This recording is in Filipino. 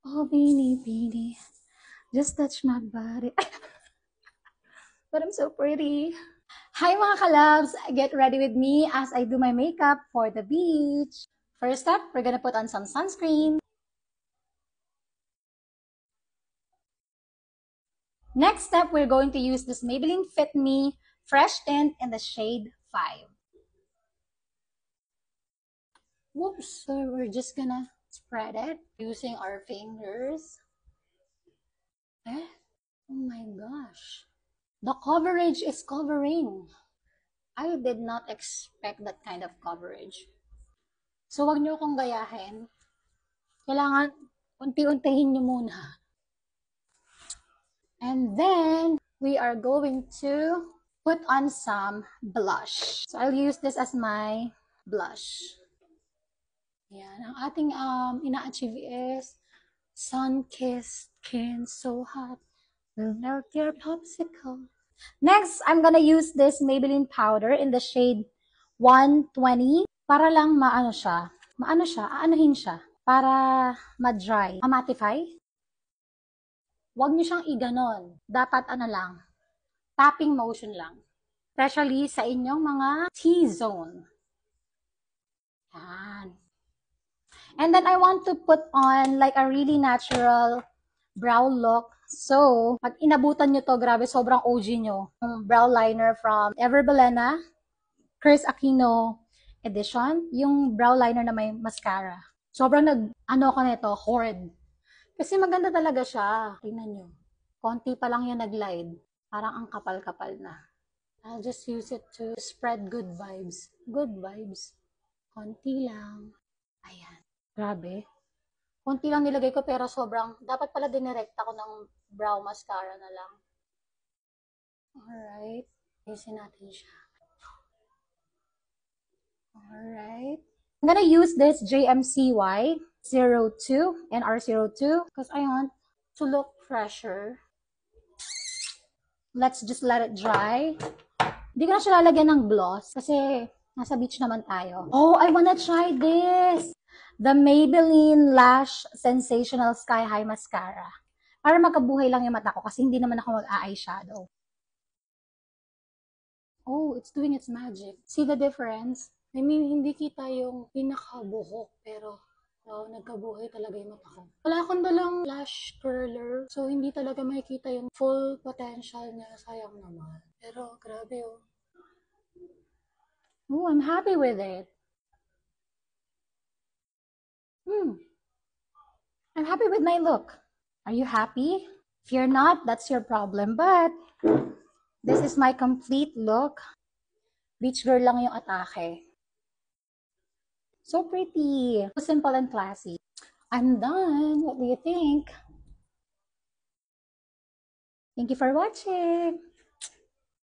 Oh, beanie, beanie, just touch my body. But I'm so pretty. Hi mga kalabs! Get ready with me as I do my makeup for the beach. First up, we're gonna put on some sunscreen. Next step, we're going to use this Maybelline Fit Me Fresh Tint in the shade 5. Whoops, so we're just gonna spread it using our fingers. Eh? Oh my gosh. The coverage is covering. I did not expect that kind of coverage. So, wag nyo akong gayahin. Kailangan unti-untihin nyo muna. And then, we are going to put on some blush. So, I'll use this as my blush. Yan. Ang ating ina-achieve is sun-kissed skin, so hot. Will melt your popsicle. Next, I'm gonna use this Maybelline powder in the shade 120 para lang maano siya, aanuhin siya para ma-dry, ma-mattify. Huwag niyo siyang iganon. Dapat ano lang, tapping motion lang. Especially sa inyong mga T-zone. Yan. And then I want to put on like a really natural brow look. So, pag inabutan nyo to, grabe, sobrang OG nyo. Yung brow liner from Everbelena, Chris Aquino edition, yung brow liner na may mascara. Sobrang ano ko nito, hoard. Kasi maganda talaga siya. Tingnan nyo. Konti pa lang yan nag-glide. Parang ang kapal-kapal na. I'll just use it to spread good vibes. Good vibes. Konti lang. Ayan. Grabe. Konti lang nilagay ko pero sobrang, dapat pala dinirekta ko ng brow mascara na lang. Alright. Ayusin natin siya. Alright. I'm gonna use this JMCY 02 and R02 because I want to look fresher. Let's just let it dry. Hindi ko na siya lalagyan ng gloss kasi nasa beach naman tayo. Oh, I wanna try this! The Maybelline Lash Sensational Sky High Mascara. Para magkabuhay lang yung mata ko kasi hindi naman ako mag-eyeshadow. Oh, it's doing its magic. See the difference? I mean, hindi kita yung pinakabuhok, pero nagkabuhay talaga yung mata ko. Wala akong dalang lash curler, so hindi talaga makikita yung full potential niya. Sayang naman. Pero, grabe oh. Oh, I'm happy with it. I'm happy with my look. Are you happy? If you're not, that's your problem. But, this is my complete look. Beach girl lang yung atake. So pretty. So simple and classy. I'm done. What do you think? Thank you for watching.